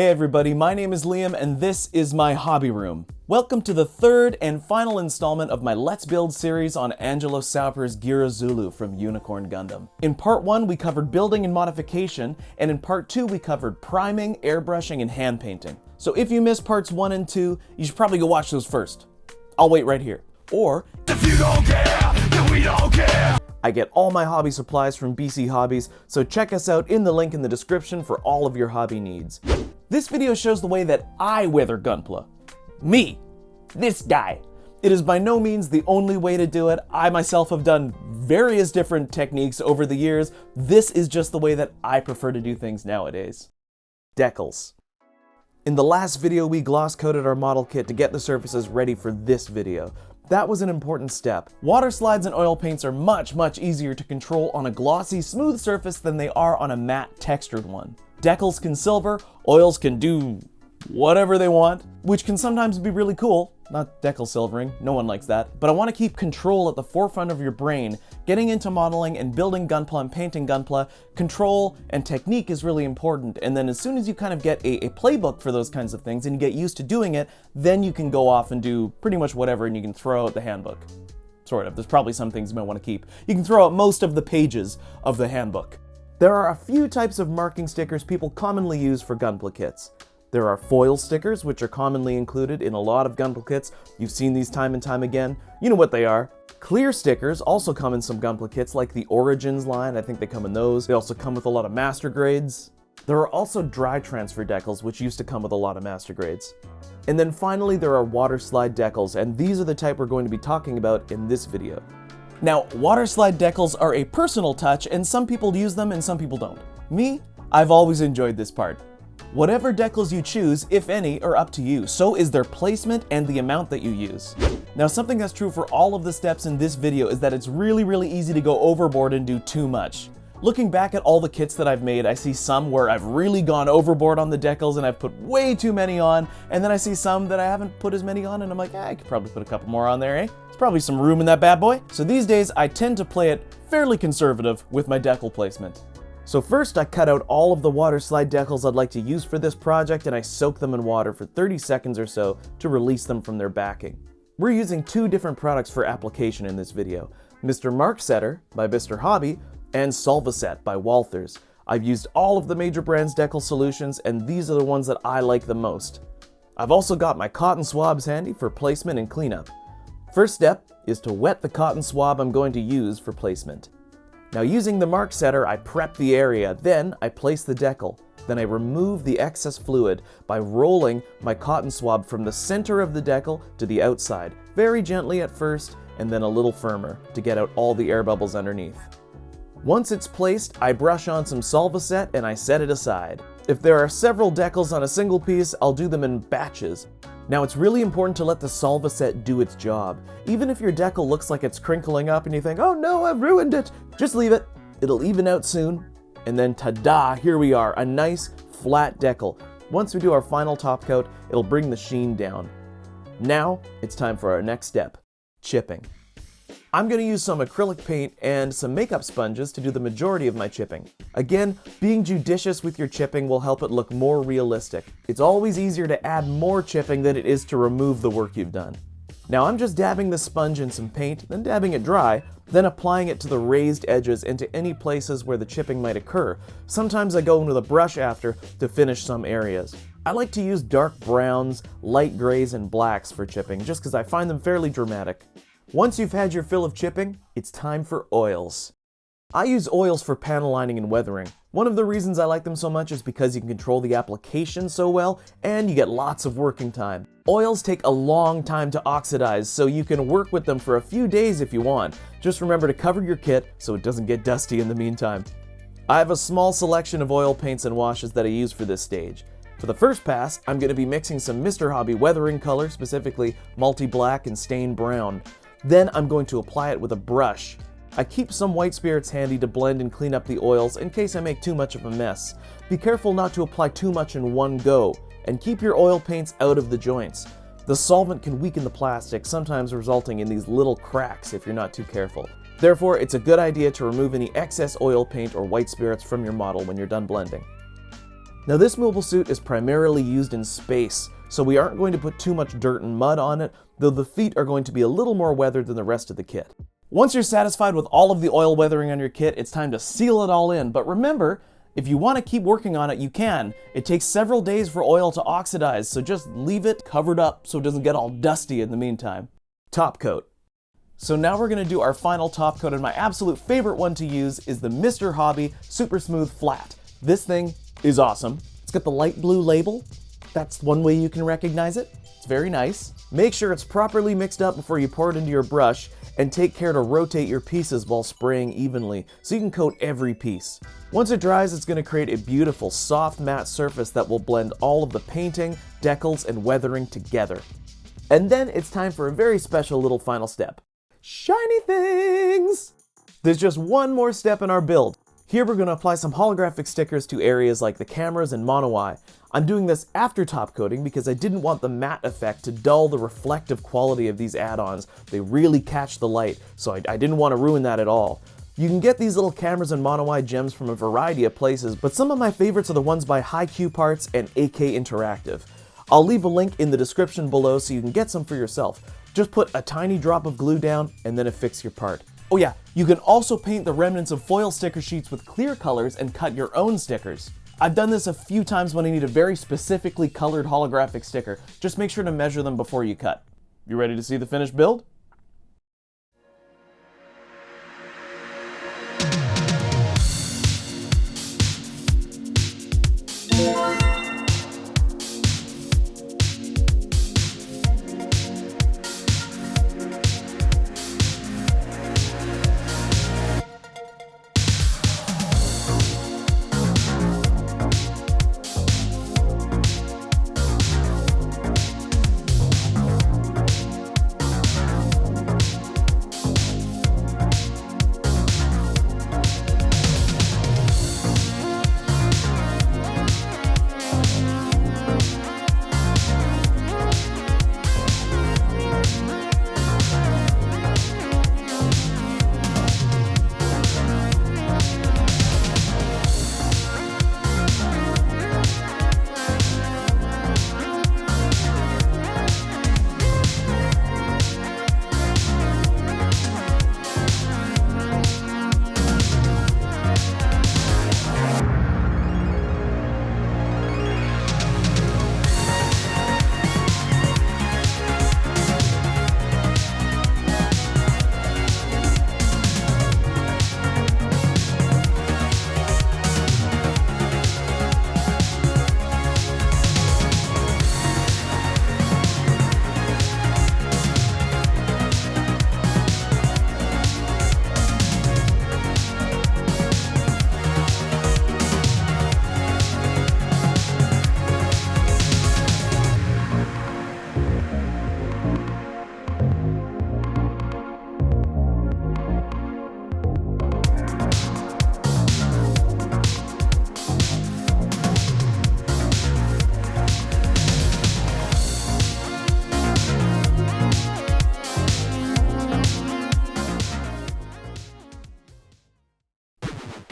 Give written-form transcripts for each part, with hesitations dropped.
Hey everybody, my name is Liam and this is my hobby room. Welcome to the third and final installment of my Let's Build series on Angelo Sauper's Geara Zulu from Unicorn Gundam. In part 1 we covered building and modification, and in part 2 we covered priming, airbrushing, and hand painting. So if you missed parts 1 and 2, you should probably go watch those first. I'll wait right here. Or, if you don't care, then we don't care! I get all my hobby supplies from BC Hobbies, so check us out in the link in the description for all of your hobby needs. This video shows the way that I weather Gunpla. Me. This guy. It is by no means the only way to do it. I myself have done various different techniques over the years. This is just the way that I prefer to do things nowadays. Decals. In the last video, we gloss coated our model kit to get the surfaces ready for this video. That was an important step. Water slides and oil paints are much easier to control on a glossy, smooth surface than they are on a matte, textured one. Decals can silver, oils can do whatever they want, which can sometimes be really cool. Not decal silvering, no one likes that. But I want to keep control at the forefront of your brain. Getting into modeling and building Gunpla and painting Gunpla, control and technique is really important. And then as soon as you kind of get a playbook for those kinds of things and you get used to doing it, then you can go off and do pretty much whatever and you can throw out the handbook. Sort of. There's probably some things you might want to keep. You can throw out most of the pages of the handbook. There are a few types of marking stickers people commonly use for Gunpla kits. There are foil stickers, which are commonly included in a lot of Gunpla kits. You've seen these time and time again. You know what they are. Clear stickers also come in some Gunpla kits, like the Origins line. I think they come in those. They also come with a lot of master grades. There are also dry transfer decals, which used to come with a lot of master grades. And then finally, there are water slide decals, and these are the type we're going to be talking about in this video. Now, water slide decals are a personal touch, and some people use them and some people don't. Me, I've always enjoyed this part. Whatever decals you choose, if any, are up to you. So is their placement and the amount that you use. Now, something that's true for all of the steps in this video is that it's really easy to go overboard and do too much. Looking back at all the kits that I've made, I see some where I've really gone overboard on the decals and I've put way too many on, and then I see some that I haven't put as many on and I'm like, I could probably put a couple more on there, eh? There's probably some room in that bad boy. So these days, I tend to play it fairly conservative with my decal placement. So first, I cut out all of the water slide decals I'd like to use for this project and I soak them in water for 30 seconds or so to release them from their backing. We're using two different products for application in this video. Mr. Mark Setter by Mr. Hobby and Solvaset by Walthers. I've used all of the major brands' decal solutions and these are the ones that I like the most. I've also got my cotton swabs handy for placement and cleanup. First step is to wet the cotton swab I'm going to use for placement. Now, using the Mark Setter, I prep the area, then I place the decal. Then I remove the excess fluid by rolling my cotton swab from the center of the decal to the outside, very gently at first and then a little firmer to get out all the air bubbles underneath. Once it's placed, I brush on some Solvaset and I set it aside. If there are several decals on a single piece, I'll do them in batches. Now, it's really important to let the Solvaset do its job. Even if your decal looks like it's crinkling up and you think, oh no, I've ruined it, just leave it. It'll even out soon. And then ta-da, here we are, a nice flat decal. Once we do our final top coat, it'll bring the sheen down. Now, it's time for our next step, chipping. I'm going to use some acrylic paint and some makeup sponges to do the majority of my chipping. Again, being judicious with your chipping will help it look more realistic. It's always easier to add more chipping than it is to remove the work you've done. Now I'm just dabbing the sponge in some paint, then dabbing it dry, then applying it to the raised edges and to any places where the chipping might occur. Sometimes I go in with a brush after to finish some areas. I like to use dark browns, light grays, and blacks for chipping just because I find them fairly dramatic. Once you've had your fill of chipping, it's time for oils. I use oils for panel lining and weathering. One of the reasons I like them so much is because you can control the application so well, and you get lots of working time. Oils take a long time to oxidize, so you can work with them for a few days if you want. Just remember to cover your kit so it doesn't get dusty in the meantime. I have a small selection of oil paints and washes that I use for this stage. For the first pass, I'm going to be mixing some Mr. Hobby weathering color, specifically multi-black and stain brown. Then I'm going to apply it with a brush. I keep some white spirits handy to blend and clean up the oils in case I make too much of a mess. Be careful not to apply too much in one go, and keep your oil paints out of the joints. The solvent can weaken the plastic, sometimes resulting in these little cracks if you're not too careful. Therefore, it's a good idea to remove any excess oil paint or white spirits from your model when you're done blending. Now this mobile suit is primarily used in space, so we aren't going to put too much dirt and mud on it, though the feet are going to be a little more weathered than the rest of the kit. Once you're satisfied with all of the oil weathering on your kit, it's time to seal it all in. But remember, if you want to keep working on it, you can. It takes several days for oil to oxidize, so just leave it covered up so it doesn't get all dusty in the meantime. Top coat. So now we're going to do our final top coat, and my absolute favorite one to use is the Mr. Hobby Super Smooth Flat. This thing is awesome. It's got the light blue label. That's one way you can recognize it. It's very nice. Make sure it's properly mixed up before you pour it into your brush, and take care to rotate your pieces while spraying evenly so you can coat every piece. Once it dries, it's going to create a beautiful soft matte surface that will blend all of the painting, decals, and weathering together. And then it's time for a very special little final step. Shiny things! There's just one more step in our build. Here we're going to apply some holographic stickers to areas like the cameras and mono eye. I'm doing this after top coating because I didn't want the matte effect to dull the reflective quality of these add-ons. They really catch the light, so I didn't want to ruin that at all. You can get these little cameras and mono eye gems from a variety of places, but some of my favorites are the ones by HiQ Parts and AK Interactive. I'll leave a link in the description below so you can get some for yourself. Just put a tiny drop of glue down and then affix your part. Oh yeah, you can also paint the remnants of foil sticker sheets with clear colors and cut your own stickers. I've done this a few times when I need a very specifically colored holographic sticker. Just make sure to measure them before you cut. You ready to see the finished build?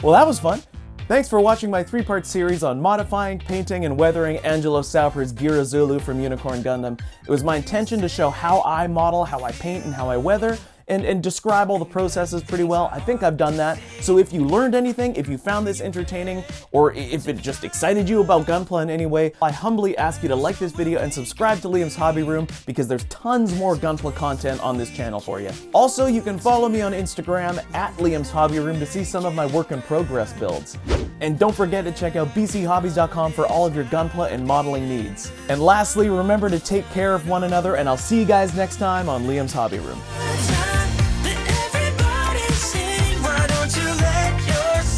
Well, that was fun. Thanks for watching my 3-part series on modifying, painting, and weathering Angelo Sauper's Geara Zulu from Unicorn Gundam. It was my intention to show how I model, how I paint, and how I weather, and describe all the processes pretty well. I think I've done that. So if you learned anything, if you found this entertaining, or if it just excited you about Gunpla in any way, I humbly ask you to like this video and subscribe to Liam's Hobby Room because there's tons more Gunpla content on this channel for you. Also, you can follow me on Instagram at Liam's Hobby Room to see some of my work in progress builds. And don't forget to check out bchobbies.com for all of your Gunpla and modeling needs. And lastly, remember to take care of one another, and I'll see you guys next time on Liam's Hobby Room.